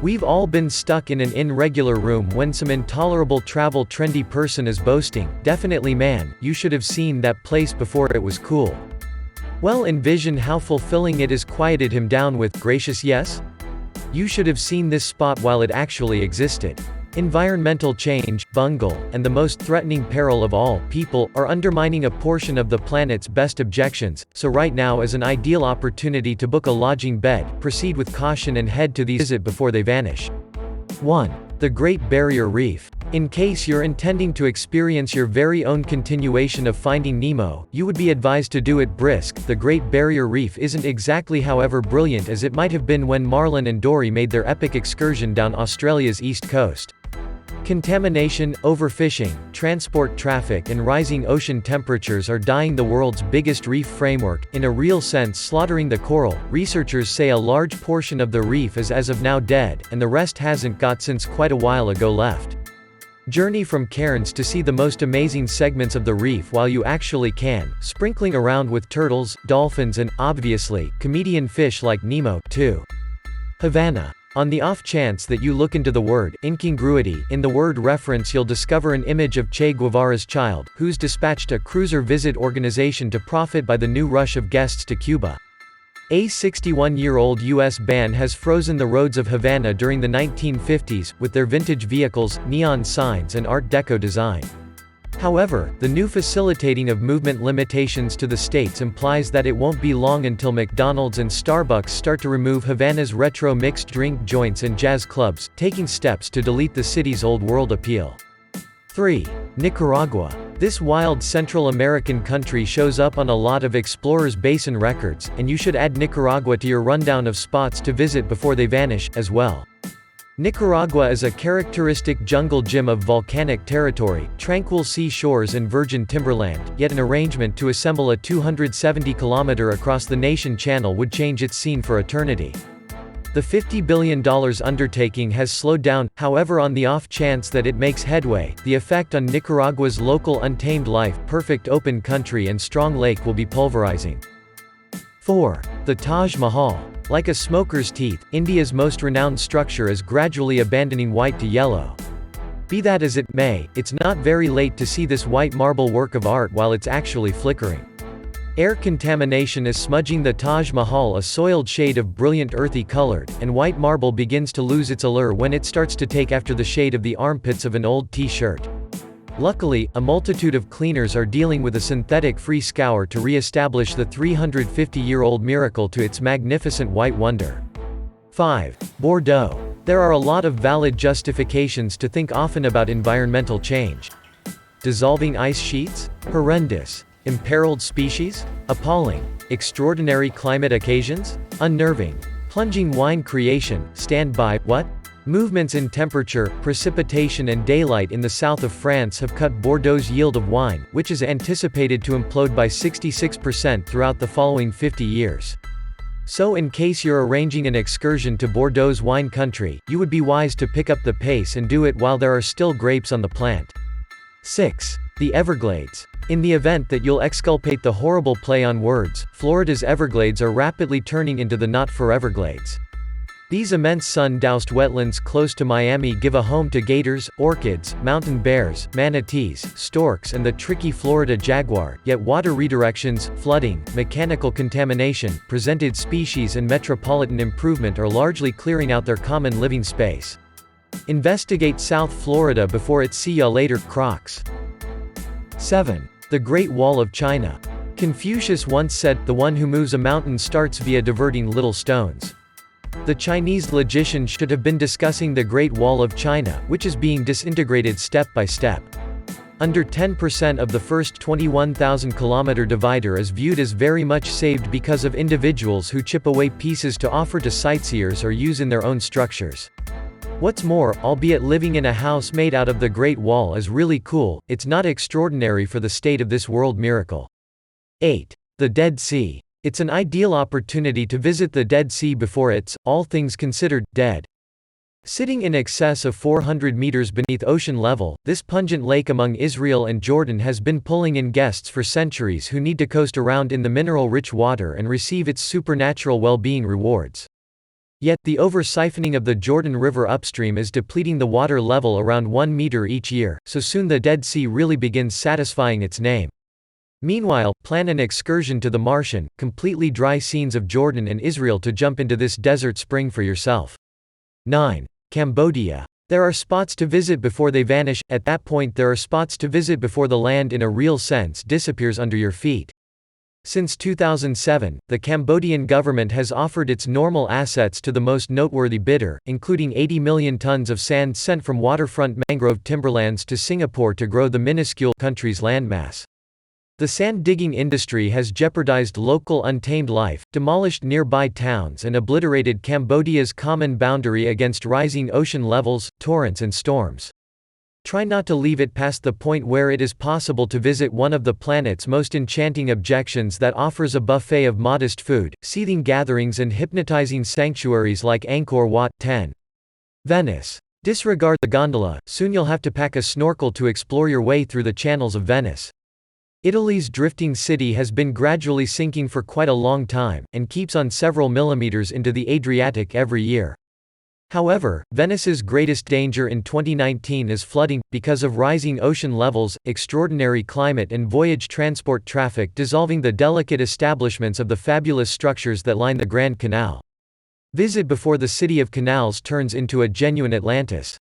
We've all been stuck in an irregular room when some intolerable travel trendy person is boasting, "Definitely man, you should have seen that place before it was cool." Well, envision how fulfilling it is quieted him down with, "Gracious yes? You should have seen this spot while it actually existed." Environmental change, bungle, and the most threatening peril of all, people, are undermining a portion of the planet's best objections, so right now is an ideal opportunity to book a lodging bed, proceed with caution and head to these visit before they vanish. 1. The Great Barrier Reef. In case you're intending to experience your very own continuation of Finding Nemo, you would be advised to do it brisk. The Great Barrier Reef isn't exactly however brilliant as it might have been when Marlin and Dory made their epic excursion down Australia's east coast. Contamination, overfishing, transport traffic and rising ocean temperatures are dying the world's biggest reef framework, in a real sense slaughtering the coral. Researchers say a large portion of the reef is as of now dead, and the rest hasn't got since quite a while ago left. Journey from cairns to see the most amazing segments of the reef while you actually can, sprinkling around with turtles, dolphins and, obviously, comedian fish like Nemo, too. Havana. On the off chance that you look into the word incongruity in the word reference, you'll discover an image of Che Guevara's child, who's dispatched a cruiser visit organization to profit by the new rush of guests to Cuba. A 61-year-old U.S. band has frozen the roads of Havana during the 1950s, with their vintage vehicles, neon signs and Art Deco design. However, the new facilitating of movement limitations to the states implies that it won't be long until McDonald's and Starbucks start to remove Havana's retro mixed drink joints and jazz clubs, taking steps to delete the city's old world appeal. 3. Nicaragua. This wild Central American country shows up on a lot of Explorer's Basin records, and you should add Nicaragua to your rundown of spots to visit before they vanish, as well. Nicaragua is a characteristic jungle gym of volcanic territory, tranquil sea shores and virgin timberland, yet an arrangement to assemble a 270-kilometer across the nation channel would change its scene for eternity. The $50 billion undertaking has slowed down, however, on the off chance that it makes headway, the effect on Nicaragua's local untamed life, perfect open country and strong lake will be pulverizing. 4. The Taj Mahal. Like a smoker's teeth, India's most renowned structure is gradually abandoning white to yellow. Be that as it may, it's not very late to see this white marble work of art while it's actually flickering. Air contamination is smudging the Taj Mahal a soiled shade of brilliant earthy colored, and white marble begins to lose its allure when it starts to take after the shade of the armpits of an old t-shirt. Luckily, a multitude of cleaners are dealing with a synthetic-free scour to re-establish the 350-year-old miracle to its magnificent white wonder. 5. Bordeaux. There are a lot of valid justifications to think often about environmental change. Dissolving ice sheets? Horrendous. Imperiled species? Appalling. Extraordinary climate occasions? Unnerving. Plunging wine creation? Stand by. What? Movements in temperature, precipitation and daylight in the south of France have cut Bordeaux's yield of wine, which is anticipated to implode by 66% throughout the following 50 years. So in case you're arranging an excursion to Bordeaux's wine country, you would be wise to pick up the pace and do it while there are still grapes on the plant. 6. The Everglades. In the event that you'll exculpate the horrible play on words, Florida's Everglades are rapidly turning into the not-for-Everglades. These immense sun-doused wetlands close to Miami give a home to gators, orchids, mountain bears, manatees, storks and the tricky Florida jaguar, yet water redirections, flooding, mechanical contamination, presented species and metropolitan improvement are largely clearing out their common living space. Investigate South Florida before it's see ya later, Crocs. 7. The Great Wall of China. Confucius once said, "The one who moves a mountain starts via diverting little stones." The Chinese logician should have been discussing the Great Wall of China, which is being disintegrated step by step. Under 10% of the first 21,000-kilometer divider is viewed as very much saved because of individuals who chip away pieces to offer to sightseers or use in their own structures. What's more, albeit living in a house made out of the Great Wall is really cool, it's not extraordinary for the state of this world miracle. 8. The Dead Sea. It's an ideal opportunity to visit the Dead Sea before it's, all things considered, dead. Sitting in excess of 400 meters beneath ocean level, this pungent lake among Israel and Jordan has been pulling in guests for centuries who need to coast around in the mineral-rich water and receive its supernatural well-being rewards. Yet, the over-siphoning of the Jordan River upstream is depleting the water level around 1 meter each year, so soon the Dead Sea really begins satisfying its name. Meanwhile, plan an excursion to the Martian, completely dry scenes of Jordan and Israel to jump into this desert spring for yourself. 9. Cambodia. There are spots to visit before they vanish. At that point there are spots to visit before the land in a real sense disappears under your feet. Since 2007, the Cambodian government has offered its normal assets to the most noteworthy bidder, including 80 million tons of sand sent from waterfront mangrove timberlands to Singapore to grow the minuscule country's landmass. The sand digging industry has jeopardized local untamed life, demolished nearby towns and obliterated Cambodia's common boundary against rising ocean levels, torrents and storms. Try not to leave it past the point where it is possible to visit one of the planet's most enchanting objections that offers a buffet of modest food, seething gatherings and hypnotizing sanctuaries like Angkor Wat. 10. Venice. Disregard the gondola, soon you'll have to pack a snorkel to explore your way through the channels of Venice. Italy's drifting city has been gradually sinking for quite a long time, and keeps on several millimeters into the Adriatic every year. However, Venice's greatest danger in 2019 is flooding, because of rising ocean levels, extraordinary climate and voyage transport traffic dissolving the delicate establishments of the fabulous structures that line the Grand Canal. Visit before the city of canals turns into a genuine Atlantis.